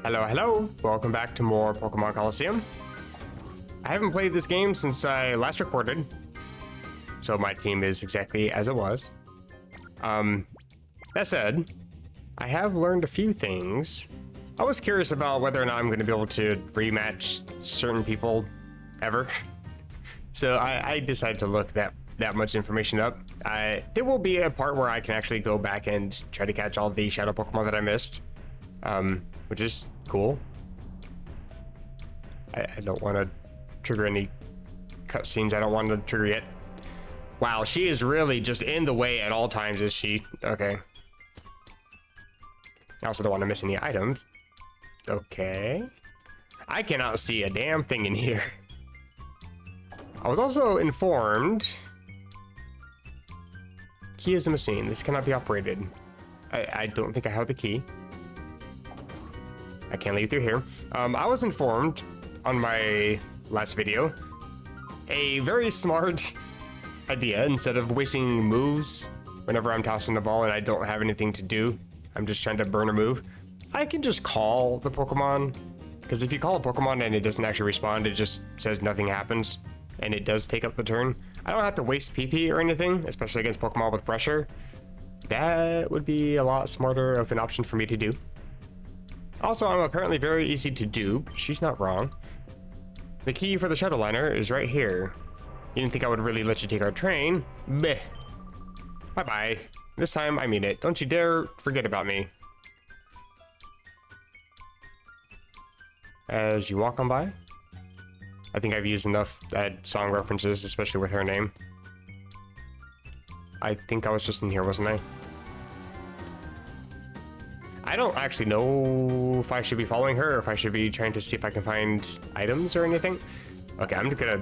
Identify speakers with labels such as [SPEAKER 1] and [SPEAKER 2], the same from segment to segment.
[SPEAKER 1] Hello, hello. Welcome back to more Pokemon Colosseum. I haven't played this game since I last recorded, so my team is exactly as it was. That said, I have learned a few things. I was curious about whether or not I'm going to be able to rematch certain people ever. So I decided to look that much information up. There will be a part where I can actually go back and try to catch all the shadow Pokemon that I missed, which is cool. I don't want to trigger any cutscenes I don't want to trigger yet. Wow, she is really just in the way at all times, is she? Okay. I also don't want to miss any items. Okay. I cannot see a damn thing in here. I was also informed... Key is a machine. This cannot be operated. I don't think I have the key. I can't leave through here. I was informed on my last video, a very smart idea. Instead of wasting moves whenever I'm tossing the ball and I don't have anything to do, I'm just trying to burn a move, I can just call the Pokemon. Because if you call a Pokemon and it doesn't actually respond, it just says nothing happens, and it does take up the turn. I don't have to waste PP or anything, especially against Pokemon with pressure. That would be a lot smarter of an option for me to do. Also, I'm apparently very easy to dupe. She's not wrong. The key for the shuttle liner is right here. You didn't think I would really let you take our train? Bleh. Bye-bye. This time, I mean it. Don't you dare forget about me. As you walk on by. I think I've used enough song references, especially with her name. I think I was just in here, wasn't I? I don't actually know if I should be following her or if I should be trying to see if I can find items or anything. Okay, I'm gonna...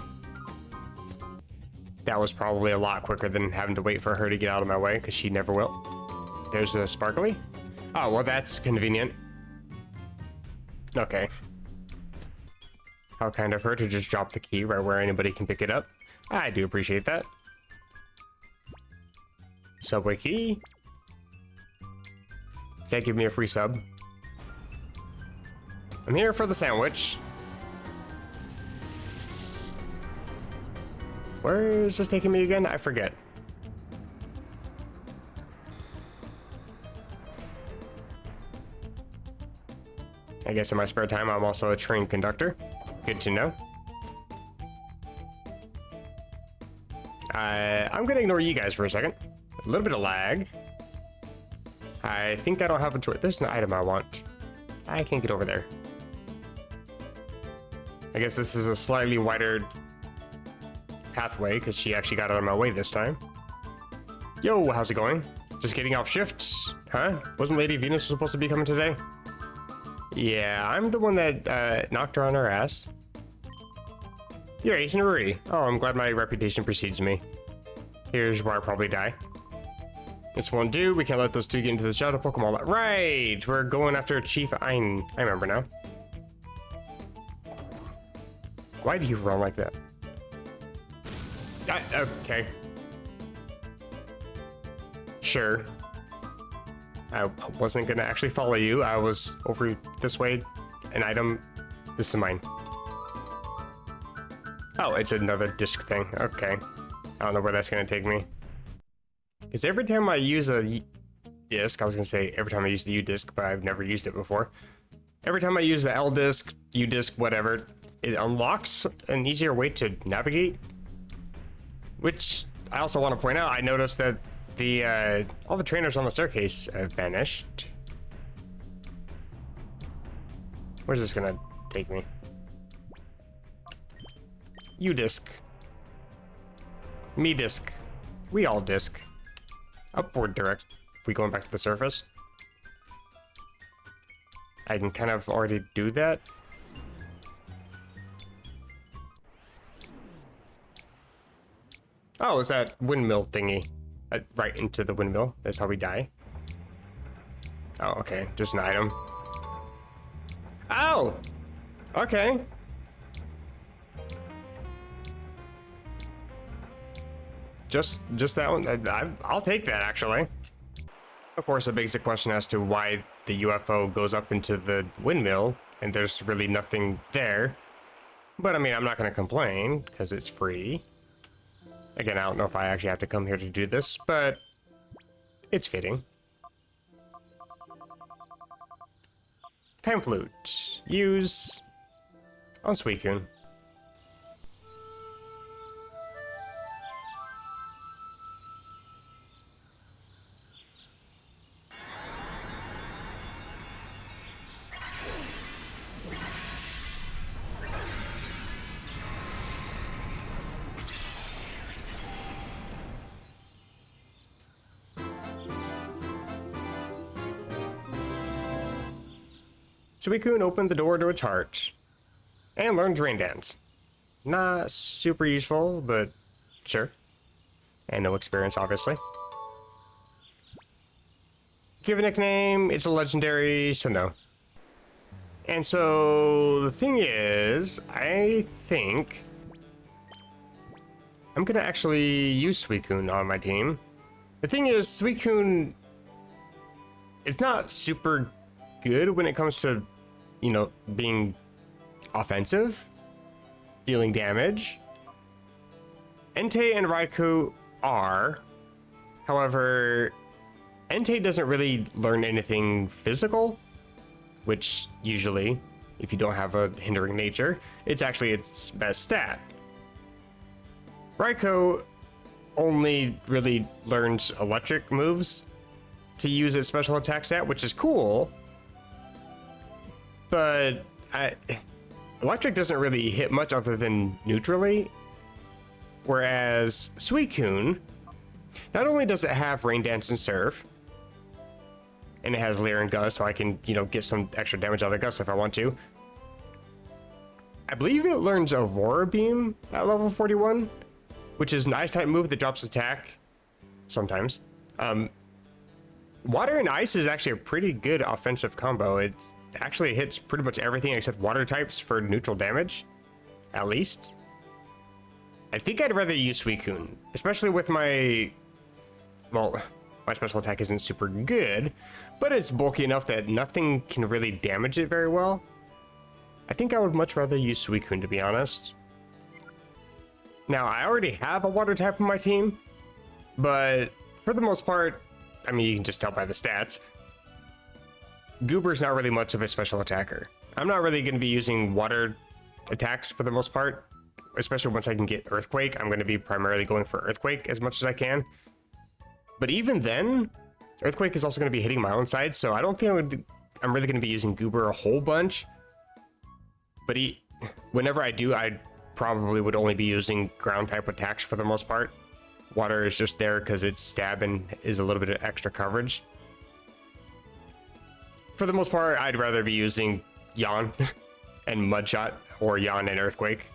[SPEAKER 1] That was probably a lot quicker than having to wait for her to get out of my way, because she never will. There's a Sparkly. Oh, well, that's convenient. Okay. How kind of her to just drop the key right where anybody can pick it up. I do appreciate that. Subway key. Does that give me a free sub? I'm here for the sandwich. Where is this taking me again? I forget. I guess in my spare time, I'm also a train conductor. Good to know. I'm gonna ignore you guys for a second. A little bit of lag. I think I don't have a choice. There's an item I want. I can't get over there. I guess this is a slightly wider pathway because she actually got out of my way this time. Yo, how's it going? Just getting off shifts? Huh? Wasn't Lady Venus supposed to be coming today? Yeah, I'm the one that knocked her on her ass. You're Ace and Ruri. Oh, I'm glad my reputation precedes me. Here's where I'll probably die. This won't do. We can't let those two get into the shadow Pokemon. Right! We're going after Chief Ein. I remember now. Why do you run like that? Okay. Sure. I wasn't gonna actually follow you. I was over this way. An item. This is mine. Oh, it's another disc thing. Okay. I don't know where that's gonna take me. Because every time I use a disc, I was gonna say every time I use the U disc, but I've never used it before. Every time I use the L disc, U disc, whatever, it unlocks an easier way to navigate. Which I also want to point out, I noticed that the all the trainers on the staircase have vanished. Where's this gonna take me? U disc. Me disc. We all disc. Upward direct. If we going back to the surface. I can kind of already do that. Oh, it's that windmill thingy. Right into the windmill. That's how we die. Oh, okay. Just an item. Oh! Okay. Just that one. I'll take that, actually. Of course, it begs the question as to why the UFO goes up into the windmill and there's really nothing there. But I mean, I'm not going to complain because it's free. Again, I don't know if I actually have to come here to do this, but it's fitting. Time flute. Use on Suicune. Suicune opened the door to its heart and learned Rain Dance. Not super useful, but sure. And no experience, obviously. Give a nickname, it's a legendary, so no. And so the thing is, I think I'm gonna actually use Suicune on my team. The thing is, Suicune, it's not super good when it comes to, you know, being offensive, dealing damage. Entei and Raikou are. However, Entei doesn't really learn anything physical, which usually, if you don't have a hindering nature, it's actually its best stat. Raikou only really learns electric moves to use its special attack stat, which is cool. But electric doesn't really hit much other than neutrally. Whereas Suicune, not only does it have Rain Dance and Surf, and it has Leer and Gust, so I can, you know, get some extra damage out of Gust if I want to. I believe it learns Aurora Beam at level 41, which is an ice type move that drops attack sometimes. Water and ice is actually a pretty good offensive combo. It actually hits pretty much everything except water types for neutral damage, at least. I think I'd rather use Suicune, especially with my, well, my special attack isn't super good, but it's bulky enough that nothing can really damage it very well. I think I would much rather use Suicune, to be honest. Now, I already have a water type on my team, but for the most part, I mean, you can just tell by the stats, Goober's not really much of a special attacker. I'm not really going to be using water attacks for the most part, especially once I can get Earthquake. I'm going to be primarily going for Earthquake as much as I can. But even then, Earthquake is also going to be hitting my own side, so I don't think I'm really going to be using Goober a whole bunch. But whenever I do, I probably would only be using ground type attacks for the most part. Water is just there because its stab and is a little bit of extra coverage. For the most part, I'd rather be using Yawn and Mudshot, or Yawn and Earthquake.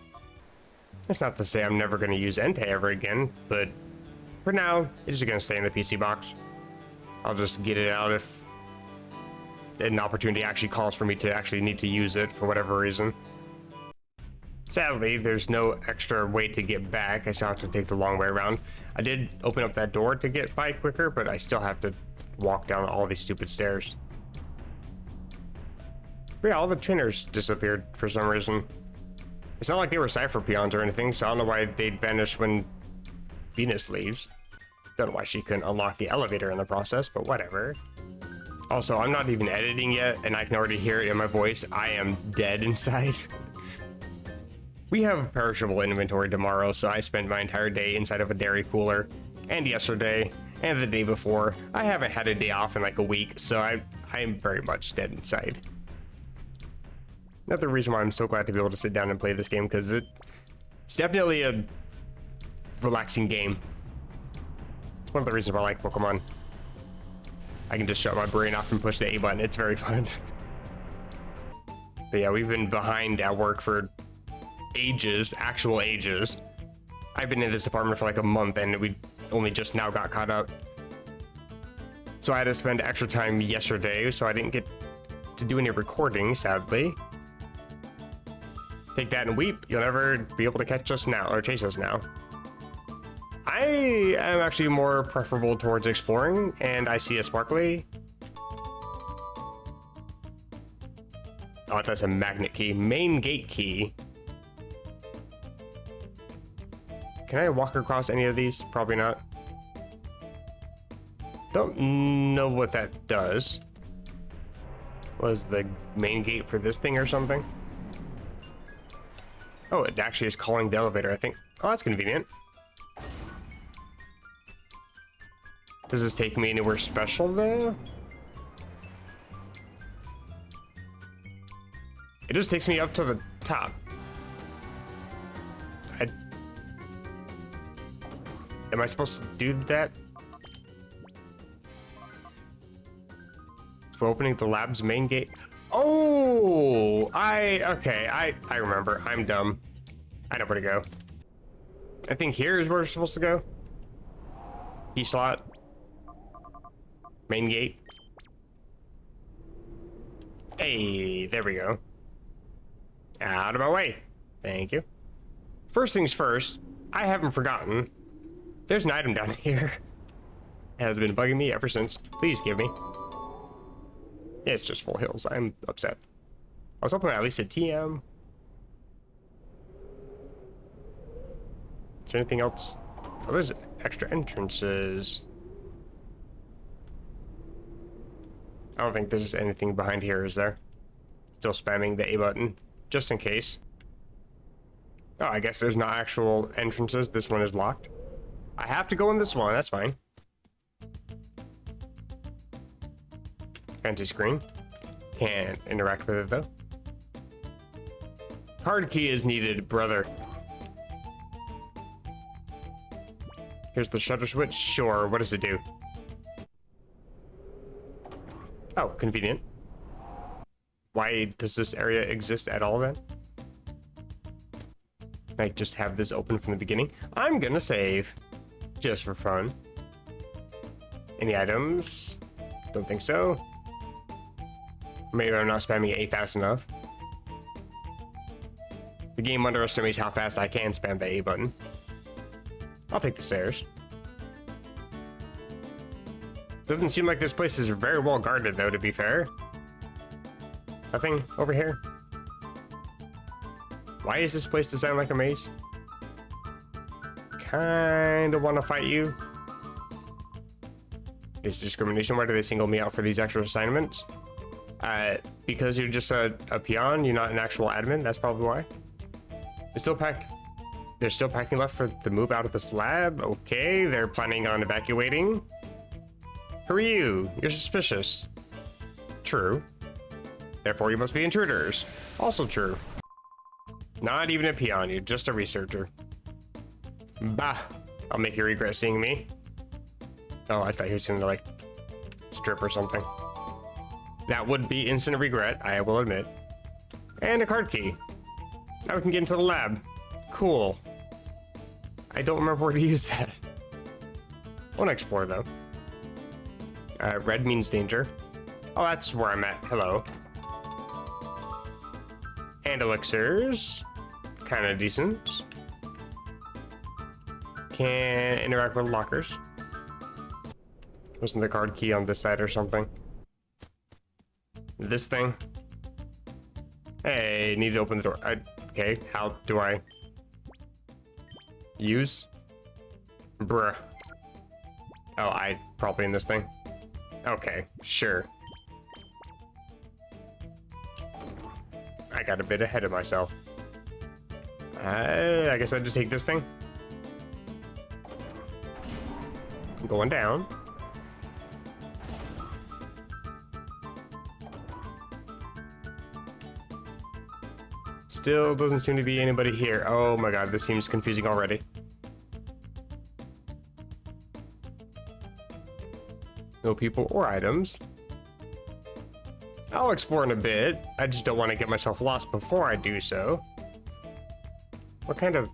[SPEAKER 1] That's not to say I'm never going to use Entei ever again, but for now, it's just going to stay in the PC box. I'll just get it out if an opportunity actually calls for me to actually need to use it for whatever reason. Sadly, there's no extra way to get back. I still have to take the long way around. I did open up that door to get by quicker, but I still have to walk down all these stupid stairs. But yeah, all the trainers disappeared for some reason. It's not like they were Cypher peons or anything, so I don't know why they'd vanish when Venus leaves. Don't know why she couldn't unlock the elevator in the process, but whatever. Also, I'm not even editing yet, and I can already hear it in my voice. I am dead inside. We have perishable inventory tomorrow, so I spent my entire day inside of a dairy cooler. And yesterday, and the day before. I haven't had a day off in like a week, so I am very much dead inside. Another reason why I'm so glad to be able to sit down and play this game, because it's definitely a relaxing game. It's one of the reasons why I like Pokemon. I can just shut my brain off and push the A button. It's very fun. But yeah, we've been behind at work for ages, actual ages. I've been in this department for like a month and we only just now got caught up. So I had to spend extra time yesterday, so I didn't get to do any recording, sadly. Take that and weep. You'll never be able to catch us now, or chase us now. I am actually more preferable towards exploring, and I see a sparkly. Oh, that's a magnet key. Main gate key. Can I walk across any of these? Probably not. Don't know what that does. Was the main gate for this thing or something? Oh, it actually is calling the elevator, I think. Oh, that's convenient. Does this take me anywhere special, though? It just takes me up to the top. Am I supposed to do that? For opening the lab's main gate? Oh! Okay, I remember. I'm dumb. I know where to go. I think here is where we're supposed to go. E slot. Main gate. Hey, there we go. Out of my way. Thank you. First things first, I haven't forgotten. There's an item down here. It has been bugging me ever since. Please give me. It's just full hills. I'm upset. I was hoping at least a TM. Is there anything else? Oh, there's extra entrances. I don't think there's anything behind here, is there? Still spamming the A button, just in case. Oh, I guess there's not actual entrances. This one is locked. I have to go in this one, that's fine. Fancy screen. Can't interact with it, though. Card key is needed, brother. Here's the shutter switch. Sure, what does it do? Oh, convenient. Why does this area exist at all, then? Like, just have this open from the beginning? I'm gonna save. Just for fun. Any items? Don't think so. Maybe I'm not spamming A fast enough. The game underestimates how fast I can spam the A button. I'll take the stairs. Doesn't seem like this place is very well guarded, though, to be fair. Nothing over here. Why is this place designed like a maze? Kinda want to fight you. Is discrimination? Why do they single me out for these extra assignments? Because you're just a peon, you're not an actual admin, that's probably why. It's still packed. There's still packing left for the move out of this lab. Okay, they're planning on evacuating. Who are you? You're suspicious. True. Therefore, you must be intruders. Also true. Not even a peon, you're just a researcher. Bah, I'll make you regret seeing me. Oh, I thought he was gonna, like, strip or something. That would be instant regret, I will admit. And a card key. Now we can get into the lab. Cool. I don't remember where to use that. I want to explore, though. Red means danger. Oh, that's where I'm at. Hello. And elixirs. Kind of decent. Can interact with lockers. Wasn't the card key on this side or something? This thing. Hey, need to open the door. Okay, how do I use? Bruh. Oh, I probably in this thing. Okay, sure. I got a bit ahead of myself. I guess I just take this thing. I'm going down. Still doesn't seem to be anybody here. Oh my god, this seems confusing already. No people or items. I'll explore in a bit. I just don't want to get myself lost before I do so. What kind of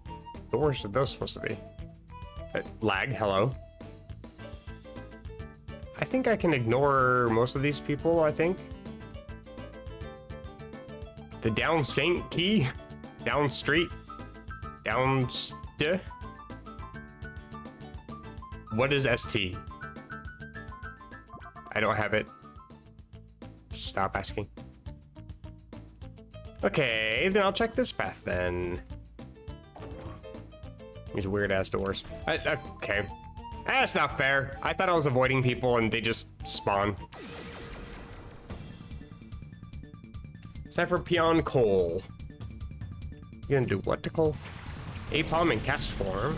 [SPEAKER 1] doors are those supposed to be? Lag, hello. I think I can ignore most of these people, I think. The down Saint key? Down street? Down What is ST? I don't have it. Stop asking. Okay, then I'll check this path then. These weird ass doors. Okay. That's not fair. I thought I was avoiding people and they just spawn. It's time for Peon Coal. You gonna do what to Coal? Apom in cast form.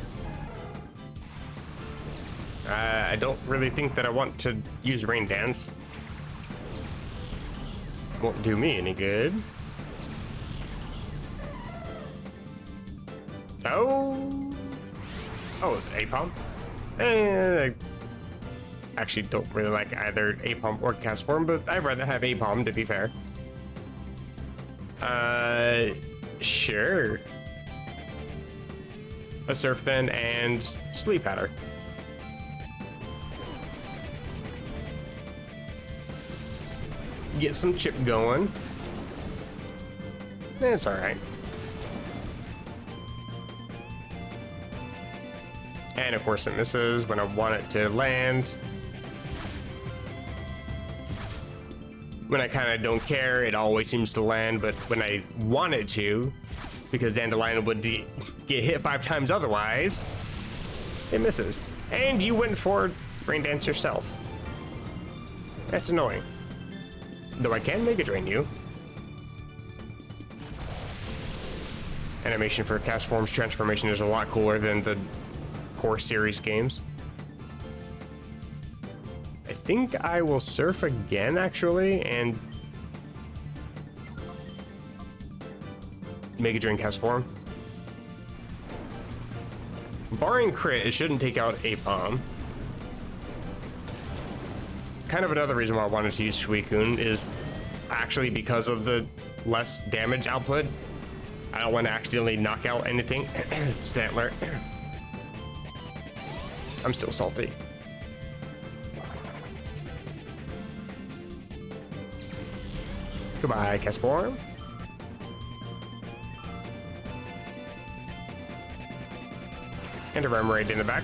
[SPEAKER 1] I don't really think that I want to use Rain Dance. Won't do me any good. Oh, Apom. I actually don't really like either Apom or cast form, but I'd rather have Apom to be fair. Sure. A Surf then and Sleep Powder. Get some chip going. It's all right. And of course it misses when I want it to land. When I kind of don't care, it always seems to land, but when I want it to, because Dandelion would get hit 5 times otherwise, it misses. And you went for Rain Dance yourself. That's annoying. Though I can Mega Drain you. Animation for Cast Form's transformation is a lot cooler than the core series games. I think I will Surf again, actually, and Mega Drain Cast Form. Barring crit, it shouldn't take out Apom. Kind of another reason why I wanted to use Suicune is actually because of the less damage output. I don't want to accidentally knock out anything. Stantler. I'm still salty. Goodbye, cast form. And a Remoraid in the back.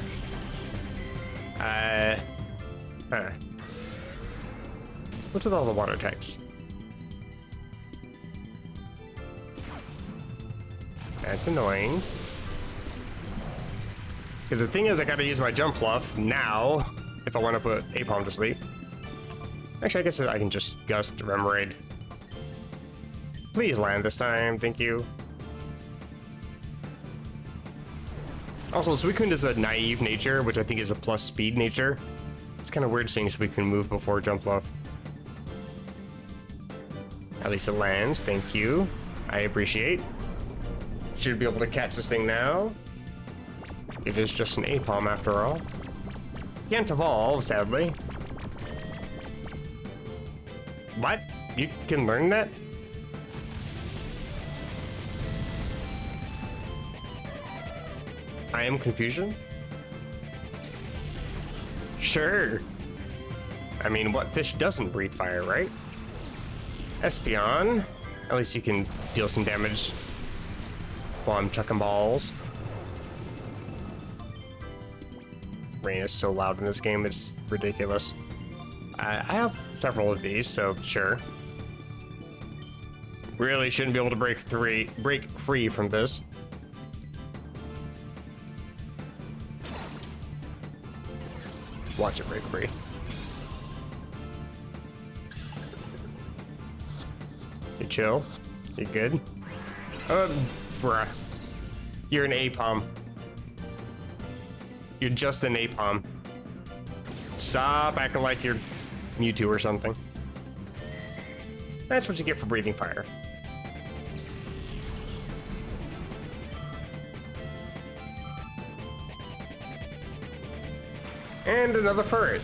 [SPEAKER 1] What's with all the water types? That's annoying. Because the thing is, I gotta use my jump fluff now if I want to put Apom to sleep. Actually, I guess I can just Gust Remoraid. Please land this time, thank you. Also, Suicune is a naive nature, which I think is a plus speed nature. It's kind of weird seeing Suicune move before jump fluff. At least it lands, thank you. I appreciate. Should be able to catch this thing now. It is just an Apom after all. Can't evolve, sadly. What? You can learn that? I am confusion? Sure. I mean, what fish doesn't breathe fire, right? Espeon. At least you can deal some damage while I'm chucking balls. Rain is so loud in this game, it's ridiculous. I have several of these, so sure. Really shouldn't be able to break free from this. Watch it break free. You chill? You good? Bruh. You're an Apom. You're just an Apom. Stop acting like you're Mewtwo or something. That's what you get for breathing fire. And another Furret.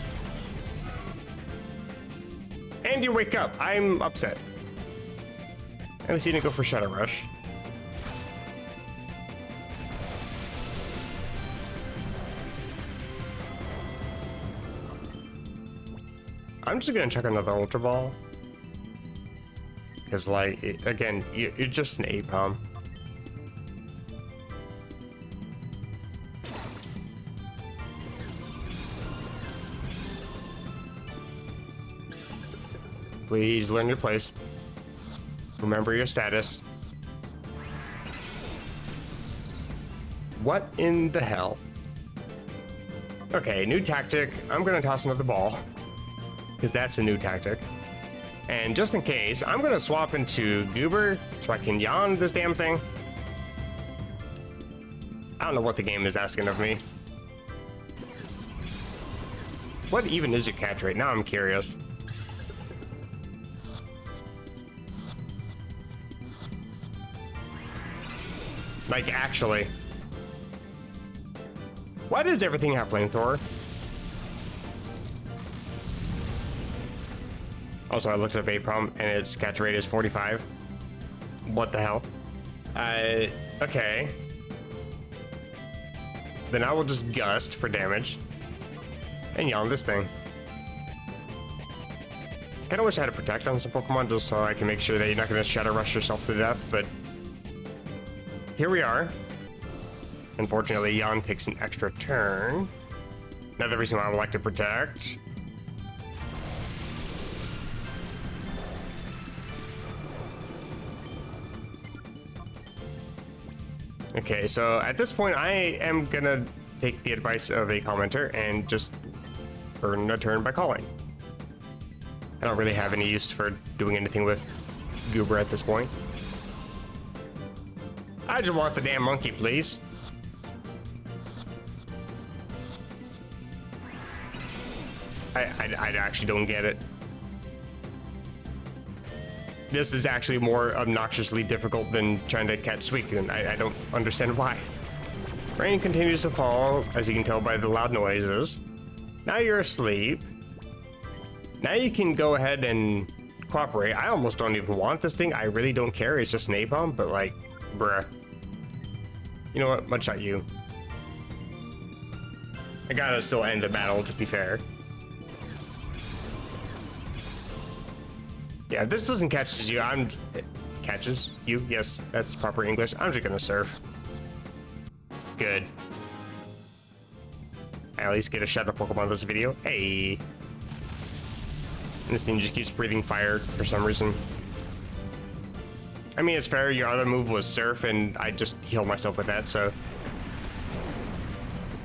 [SPEAKER 1] And you wake up. I'm upset. At least you didn't go for Shadow Rush. I'm just gonna check another Ultra Ball. Because, like, again, you're just an Apom. Please learn your place. Remember your status. What in the hell? Okay, new tactic. I'm gonna toss another ball, because that's a new tactic. And just in case, I'm gonna swap into Goober so I can yawn this damn thing. I don't know what the game is asking of me. What even is your catch rate? Now I'm curious. Like, actually. Why does everything have flamethrower? Also, I looked up APROM and its catch rate is 45. What the hell? Okay. Then I will just gust for damage. And yawn this thing. Kinda wish I had a protect on some Pokemon just so I can make sure that you're not gonna Shadow Rush yourself to death, but here we are. Unfortunately, yawn takes an extra turn. Another reason why I would like to protect. Okay, so at this point, I am gonna take the advice of a commenter and just earn a turn by calling. I don't really have any use for doing anything with Goober at this point. I just want the damn monkey, please. I actually don't get it. This is actually more obnoxiously difficult than trying to catch Suicune. I don't understand why. Rain continues to fall, as you can tell by the loud noises. Now you're asleep. Now you can go ahead and cooperate. I almost don't even want this thing. I really don't care. It's just napalm, but like, bruh. You know what? Mudshot you. I gotta still end the battle, to be fair. Yeah, if this doesn't catch you, catches you? Yes, that's proper English. I'm just gonna surf. Good. I at least get a Shadow Pokemon this video. Hey. And this thing just keeps breathing fire for some reason. I mean, it's fair. Your other move was Surf, and I just healed myself with that, so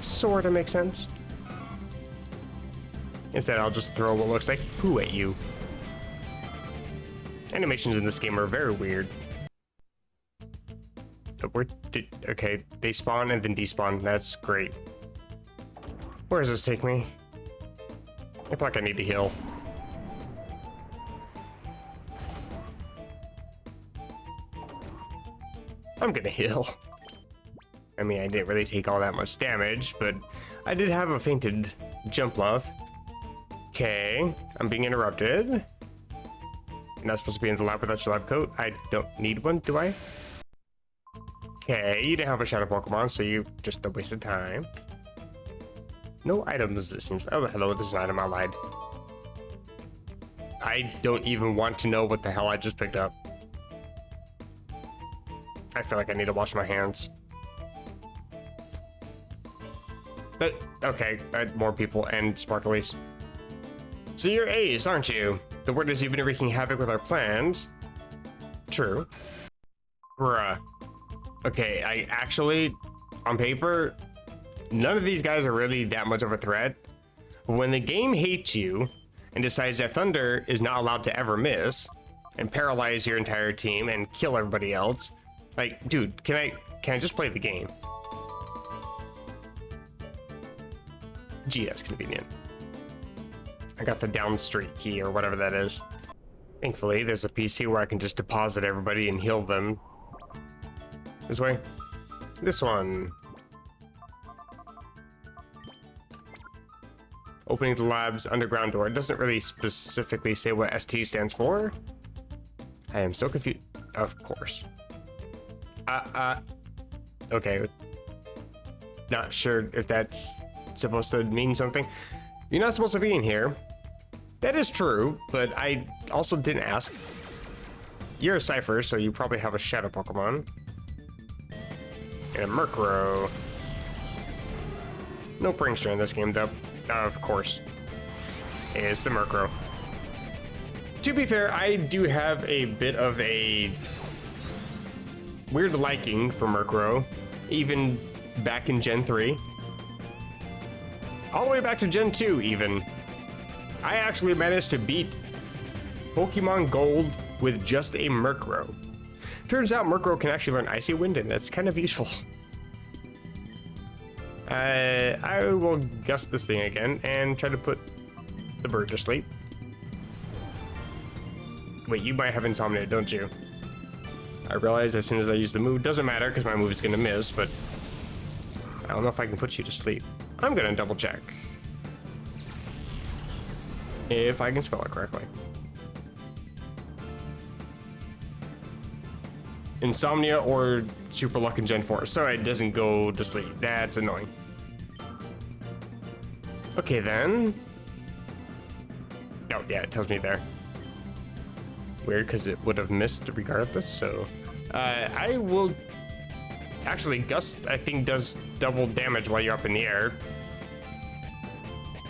[SPEAKER 1] sort of makes sense. Instead, I'll just throw what looks like poo at you. Animations in this game are very weird. Okay, they spawn and then despawn. That's great. Where does this take me? I feel like I need to heal. I'm gonna heal. I mean, I didn't really take all that much damage, but I did have a fainted jump love. Okay, I'm being interrupted. You're not supposed to be in the lab without your lab coat. I don't need one, do I? Okay, you didn't have a Shadow Pokemon, so you just a waste of time. No items, it seems. Oh, hello, there's an item. I lied. I don't even want to know what the hell I just picked up. I feel like I need to wash my hands. But, okay, more people and sparklies. So you're Ace, aren't you? The word is you've been wreaking havoc with our plans. True. Bruh. Okay, I actually, on paper, none of these guys are really that much of a threat. But when the game hates you and decides that Thunder is not allowed to ever miss and paralyze your entire team and kill everybody else, like, dude, can I just play the game? Gee, that's convenient. I got the down street key or whatever that is. Thankfully, there's a PC where I can just deposit everybody and heal them. This way. This one. Opening the lab's underground door. It doesn't really specifically say what ST stands for. I am so confused. Of course. Okay. Not sure if that's supposed to mean something. You're not supposed to be in here. That is true, but I also didn't ask. You're a Cypher, so you probably have a Shadow Pokemon. And a Murkrow. No Prankster in this game, though. Of course. Is the Murkrow. To be fair, I do have a bit of a weird liking for Murkrow, even back in Gen 3. All the way back to Gen 2 even. I actually managed to beat Pokemon Gold with just a Murkrow. Turns out Murkrow can actually learn Icy Wind, and that's kind of useful. I will gust this thing again and try to put the bird to sleep. Wait, you might have insomnia, don't you? I realize as soon as I use the move, doesn't matter because my move is gonna miss, but I don't know if I can put you to sleep. I'm gonna double check if I can spell it correctly. Insomnia or Super Luck in Gen 4, so it doesn't go to sleep. That's annoying. Okay then. Oh yeah, it tells me there. Weird, because it would have missed regardless, so I will actually, Gust I think does double damage while you're up in the air.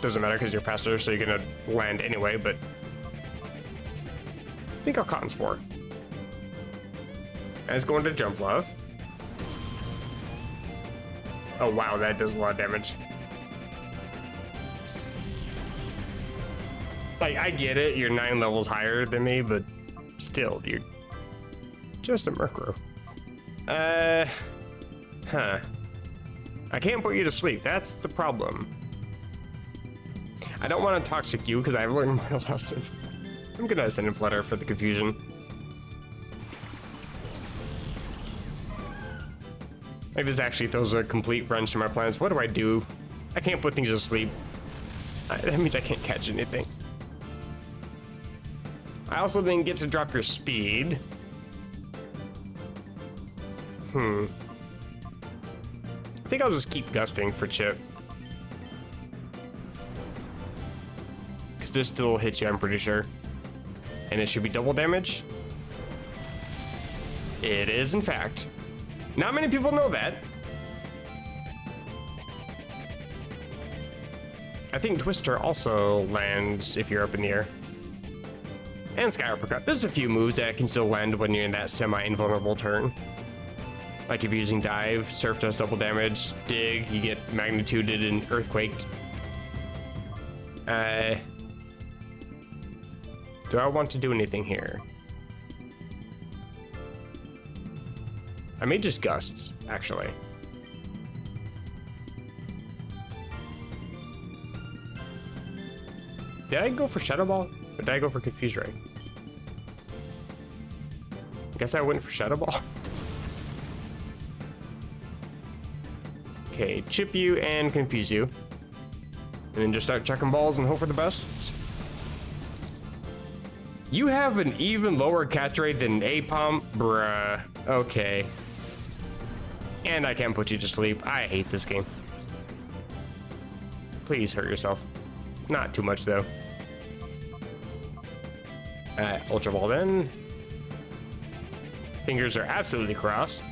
[SPEAKER 1] Doesn't matter because you're faster, so you're gonna land anyway, but I think I'll Cotton Spore. And it's going to Jump Love. Oh wow, that does a lot of damage. Like, I get it, you're 9 levels higher than me, but still, you're just a Murkrow. Huh. I can't put you to sleep, that's the problem. I don't want to toxic you because I've learned my lesson. I'm gonna send in Flutter for the confusion. Like, this actually throws a complete wrench to my plans. What do I do? I can't put things to sleep. That means I can't catch anything. I also didn't get to drop your speed. I think I'll just keep gusting for Chip. Because this still hits you, I'm pretty sure. And it should be double damage. It is, in fact. Not many people know that. I think Twister also lands if you're up in the air. And Sky Uppercut. There's a few moves that can still land when you're in that semi-invulnerable turn. Like if you're using Dive, Surf does double damage, Dig, you get magnituded and earthquaked. Do I want to do anything here? I may just Gust, actually. Did I go for Shadow Ball? Or did I go for Confuse Ray? I guess I went for Shadow Ball. Okay, chip you and confuse you. And then just start chucking balls and hope for the best. You have an even lower catch rate than Apom? Bruh. Okay. And I can't put you to sleep. I hate this game. Please hurt yourself. Not too much, though. Ultra Ball then. Fingers are absolutely crossed.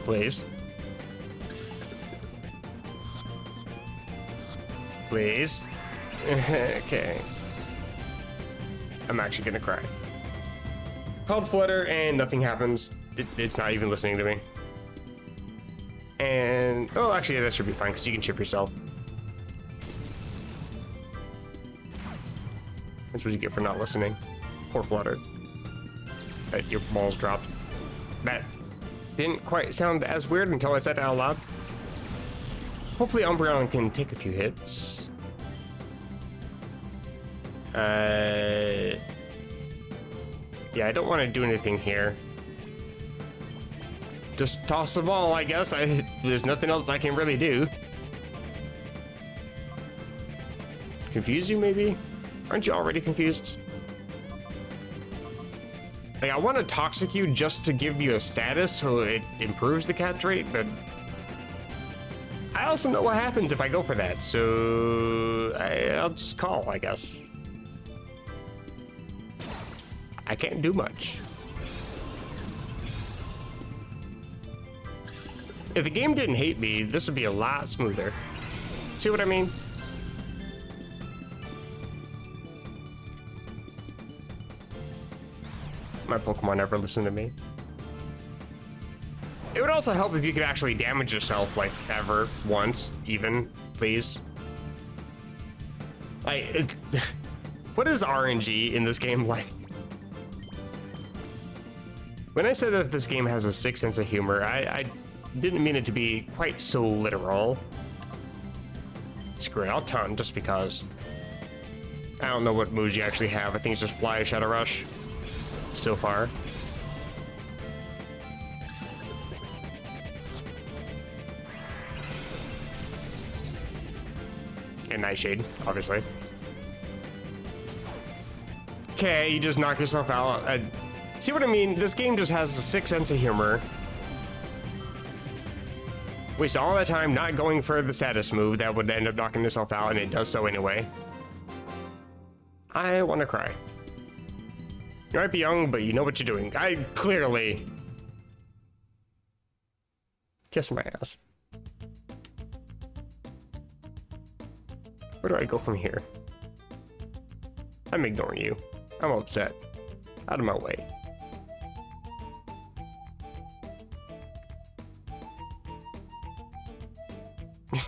[SPEAKER 1] Please. Please. Okay. I'm actually gonna cry. Called Flutter and nothing happens. It's not even listening to me. And, oh, actually, that should be fine because you can chip yourself. That's what you get for not listening. Poor Flutter. Your balls dropped. That didn't quite sound as weird until I said it out loud. Hopefully Umbreon can take a few hits. Yeah, I don't want to do anything here. Just toss the ball, I guess. There's nothing else I can really do. Confuse you, maybe? Aren't you already confused? Like, I want to toxic you just to give you a status so it improves the catch rate, but I also know what happens if I go for that, so I'll just call, I guess. I can't do much. If the game didn't hate me, this would be a lot smoother. See what I mean? My Pokemon never listen to me. It would also help if you could actually damage yourself, like, ever, once, even, please. Like, what is RNG in this game like? When I said that this game has a sick sense of humor, I didn't mean it to be quite so literal. Screw it, I'll taunt just because. I don't know what moves you actually have. I think it's just Fly, Shadow Rush. So far. And Nightshade, obviously. Okay, you just knock yourself out. See what I mean? This game just has a sick sense of humor. Waste all that time not going for the status move that would end up knocking yourself out, and it does so anyway. I want to cry. You might be young, but you know what you're doing. I clearly... Kiss my ass. Where do I go from here? I'm ignoring you. I'm upset. Out of my way.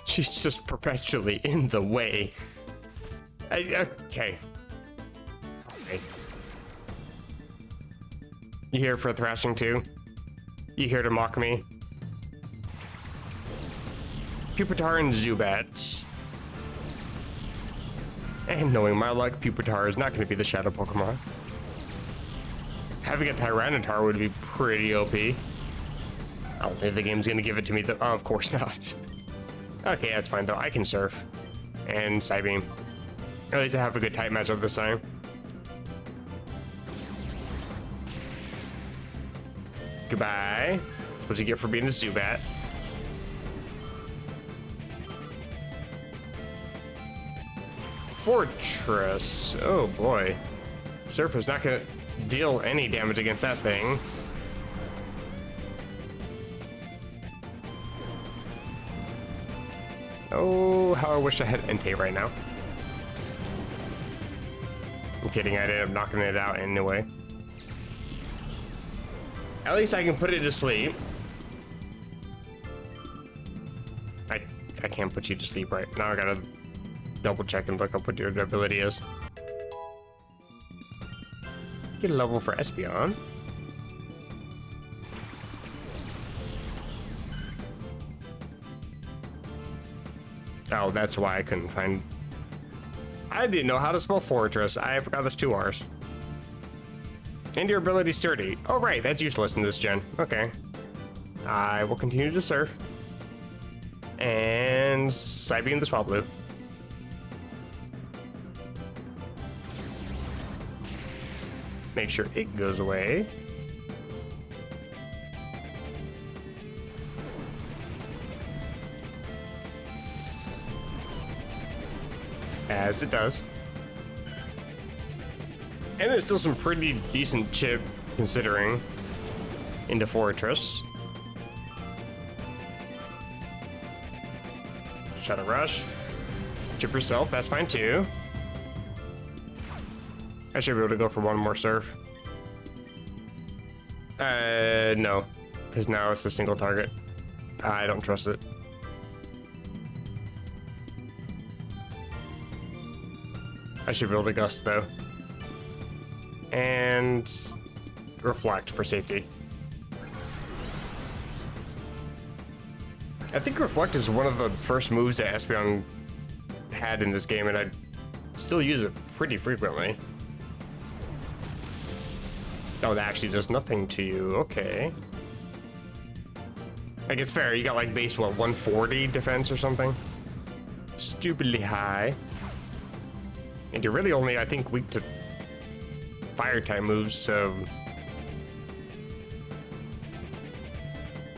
[SPEAKER 1] She's just perpetually in the way. Okay. Okay. You here for a thrashing too? You here to mock me? Pupitar and Zubat. And knowing my luck, Pupitar is not going to be the shadow Pokemon. Having a Tyranitar would be pretty OP. I don't think the game's going to give it to me though. Oh, of course not. Okay, that's fine though. I can surf. And Psybeam. At least I have a good type matchup this time. Goodbye. What'd you get for being a Zubat? Fortress. Oh boy. Surf is not gonna deal any damage against that thing. Oh, how I wish I had Entei right now. I'm kidding, I ended up knocking it out anyway. At least I can put it to sleep. I can't put you to sleep right now. I gotta double check and look up what your ability is. Get a level for Espeon. Oh, that's why I couldn't find... I didn't know how to spell Fortress. I forgot there's two R's. And your ability Sturdy. Oh, right, that's useless in this gen. Okay. I will continue to surf. And Psybeam the Swablu. Make sure it goes away. As it does. And there's still some pretty decent chip considering into Fortress. Shadow Rush. Chip yourself, that's fine too. I should be able to go for one more surf. No. Because now it's a single target. I don't trust it. I should be able to gust though. And reflect for safety. I think reflect is one of the first moves that Espeon had in this game, and I still use it pretty frequently. Oh, that actually does nothing to you. Okay. Like, it's fair. You got like base, what, 140 defense or something? Stupidly high. And you're really only, I think, weak to fire type moves, so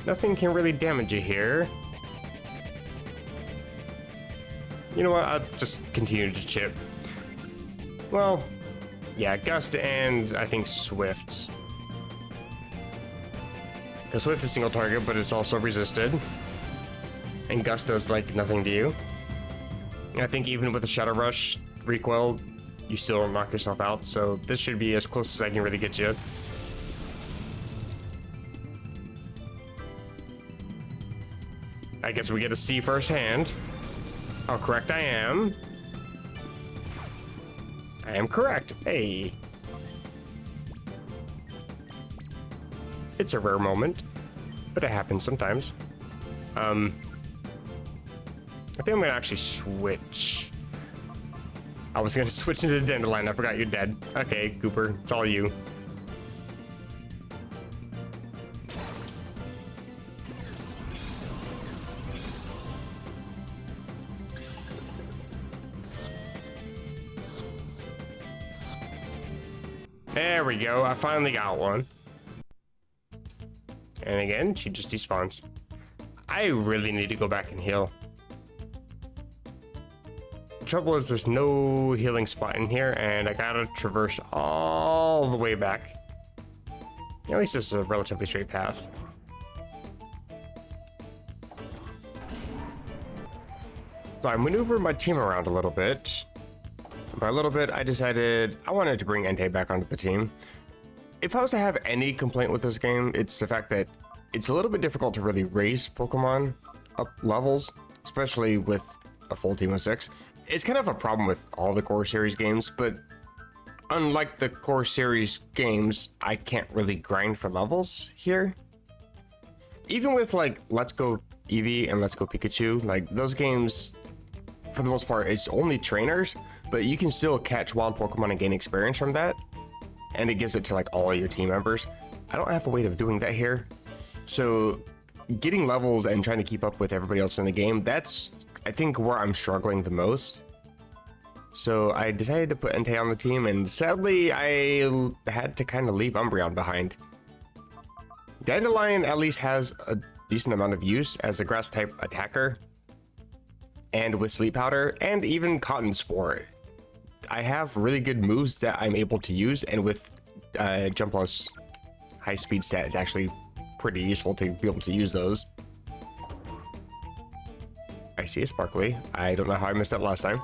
[SPEAKER 1] nothing can really damage you here. You know what? I'll just continue to chip. Well, yeah, Gust and I think Swift. Because Swift is single target, but it's also resisted. And Gust does like nothing to you. And I think even with the Shadow Rush recoil, you still knock yourself out, so this should be as close as I can really get you. I guess we get to see firsthand how correct I am. I am correct. Hey. It's a rare moment, but it happens sometimes. I think I'm gonna actually switch. I was gonna switch into the dandelion. I forgot you're dead. Okay, Cooper, it's all you. There we go. I finally got one. And again, she just despawns. I really need to go back and heal. The trouble is there's no healing spot in here, and I gotta traverse all the way back. At least this is a relatively straight path. So I maneuvered my team around a little bit. By a little bit, I decided I wanted to bring Entei back onto the team. If I was to have any complaint with this game, it's the fact that it's a little bit difficult to really raise Pokemon up levels, especially with a full team of 6. It's kind of a problem with all the core series games, but unlike the core series games, I can't really grind for levels here. Even with like Let's Go Eevee and Let's Go Pikachu, like those games, for the most part, it's only trainers, but you can still catch wild Pokemon and gain experience from that. And it gives it to like all of your team members. I don't have a way of doing that here. So getting levels and trying to keep up with everybody else in the game, that's, I think, where I'm struggling the most. So I decided to put Entei on the team, and sadly, I had to kind of leave Umbreon behind. Dandelion at least has a decent amount of use as a grass type attacker. And with Sleep Powder, and even Cotton Spore, I have really good moves that I'm able to use, and with Jump Plus high speed stat, it's actually pretty useful to be able to use those. I see a Sparkly. I don't know how I missed that last time.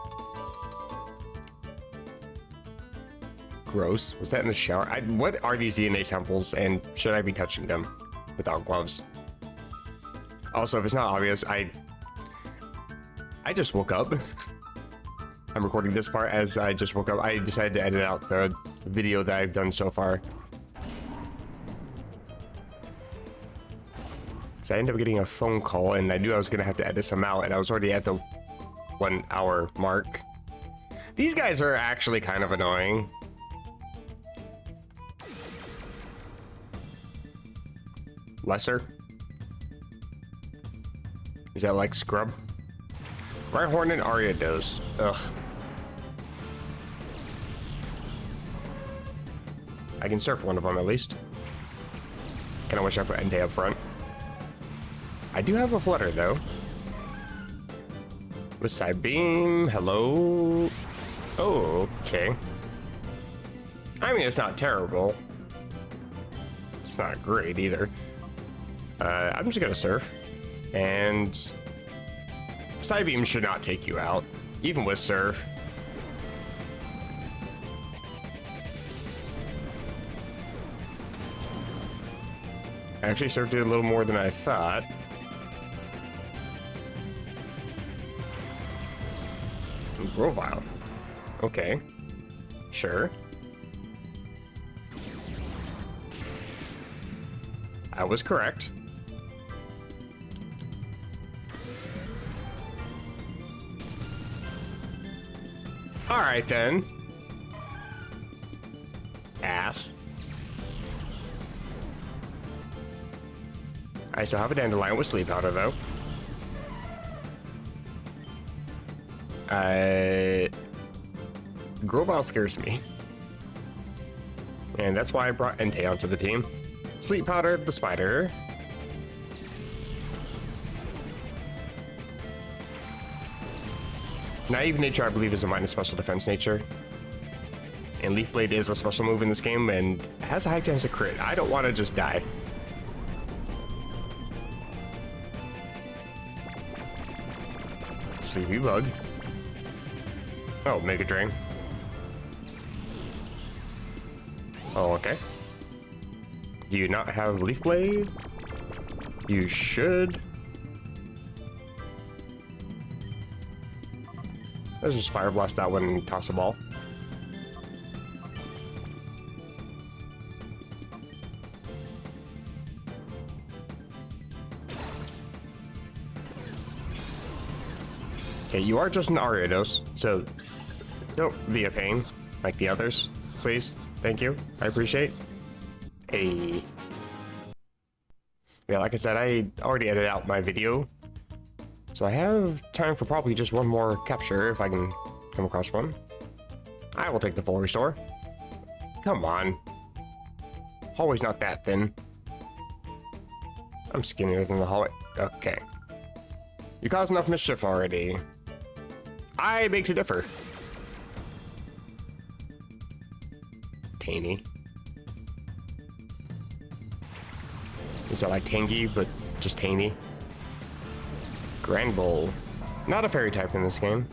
[SPEAKER 1] Gross. Was that in the shower? What are these DNA samples, and should I be touching them without gloves? Also, if it's not obvious, I just woke up. I'm recording this part as I just woke up. I decided to edit out the video that I've done so far. So I ended up getting a phone call, and I knew I was gonna have to edit some out, and I was already at the 1 hour mark. These guys are actually kind of annoying. Lesser? Is that like Scrub? Rhyhorn and Ariados. Ugh. I can surf one of them at least. Kinda wish I put Entei up front. I do have a Flutter though. With Side Beam, hello. Oh, okay. I mean, it's not terrible. It's not great either. I'm just gonna surf. And Side Beam should not take you out, even with surf. I actually surfed it a little more than I thought. Grovyle. Okay. Sure. I was correct. All right then. Ass. I still have a Dandelion with Sleep Powder though. Grovyle scares me. And that's why I brought Entei onto the team. Sleep Powder, the spider. Naive Nature, I believe, is a minus special defense nature. And Leaf Blade is a special move in this game and has a high chance of crit. I don't want to just die. Sleepy Bug. Oh, Mega Drain. Oh, okay. Do you not have Leaf Blade? You should. Let's just fire blast that one and toss a ball. Okay, you are just an Ariados, so don't be a pain like the others, please. Thank you. I appreciate. Hey. Yeah, like I said, I already edited out my video, so I have time for probably just one more capture if I can come across one. I will take the full restore. Come on. Hallway's not that thin. I'm skinnier than the hallway. Okay. You caused enough mischief already. I beg to differ. Tangy. Is that like tangy, but just tangy? Grand Bowl. Not a fairy type in this game.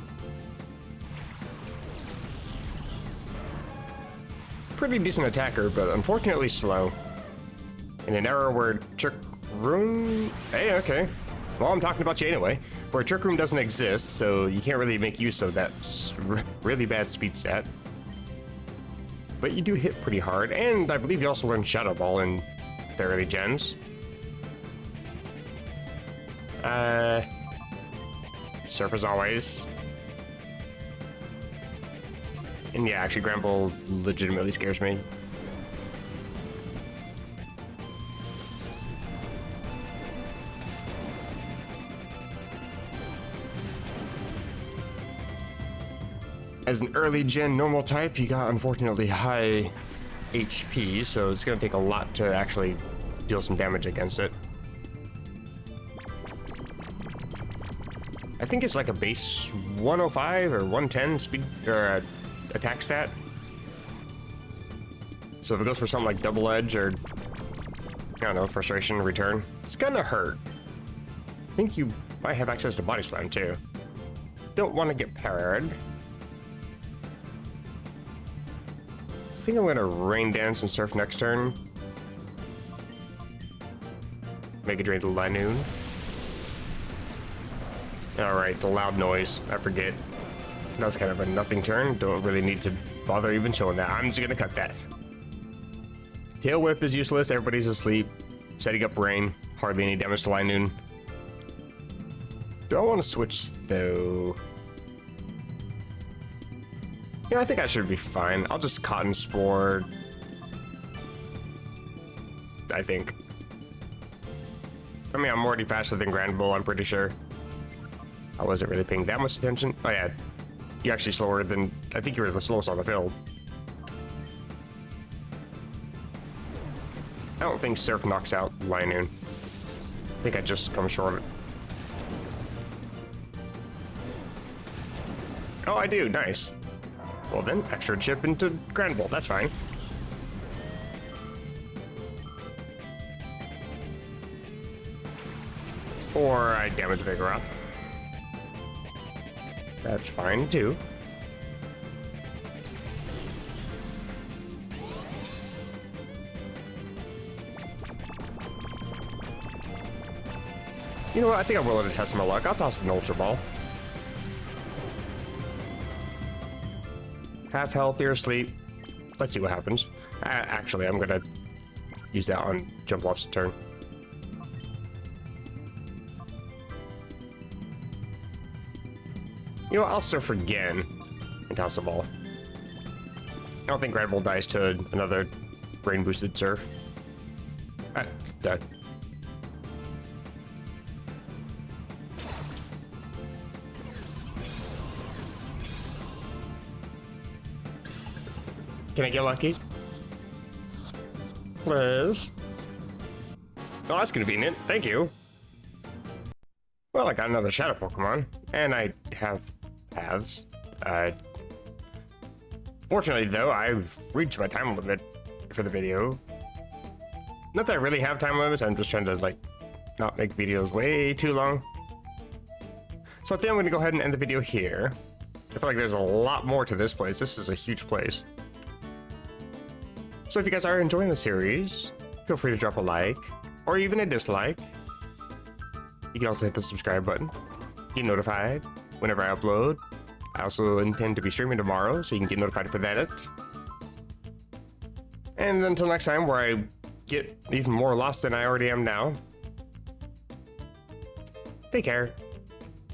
[SPEAKER 1] Pretty decent attacker, but unfortunately slow. In an era where Trick Room... Hey, okay. Well, I'm talking about you anyway. Where Trick Room doesn't exist, so you can't really make use of that really bad speed stat. But you do hit pretty hard, and I believe you also learned Shadow Ball in the early gens. Surf as always. And yeah, actually, Grand Bowl legitimately scares me. As an early gen normal type, you got unfortunately high HP, so it's gonna take a lot to actually deal some damage against it. I think it's like a base 105 or 110 speed or attack stat. So if it goes for something like double edge or I don't know, frustration return, it's gonna hurt. I think you might have access to body slam too. Don't want to get parried. I think I'm gonna rain dance and surf next turn. Make it drain to Lanoon. Alright, the loud noise. I forget. That was kind of a nothing turn. Don't really need to bother even showing that. I'm just gonna cut that. Tail Whip is useless. Everybody's asleep. Setting up rain. Hardly any damage to Lanoon. Do I want to switch though? Yeah, I think I should be fine. I'll just Cotton Spore. I think. I mean, I'm already faster than Grand Bull, I'm pretty sure. I wasn't really paying that much attention. Oh yeah, you're actually slower than... I think you were the slowest on the field. I don't think Surf knocks out Linoon. I think I just come short. Oh, I do. Nice. Well then, extra chip into Grand Bowl. That's fine. Or I damage Vigoroth. That's fine too. You know what? I think I'm willing to test my luck. I'll toss an Ultra Ball. Half health, you're asleep. Let's see what happens. Actually, I'm gonna use that on Jumpluff's turn. You know what? I'll surf again and toss a ball. I don't think Grand Bull dies to another brain boosted surf. Dead. Can I get lucky? Please. Oh, that's convenient. Thank you. Well, I got another Shadow Pokemon, and I have paths. Fortunately, though, I've reached my time limit for the video. Not that I really have time limits, I'm just trying to, like, not make videos way too long. So I think I'm going to go ahead and end the video here. I feel like there's a lot more to this place. This is a huge place. So if you guys are enjoying the series, feel free to drop a like, or even a dislike. You can also hit the subscribe button, get notified whenever I upload. I also intend to be streaming tomorrow, so you can get notified for that. And until next time, where I get even more lost than I already am now, take care.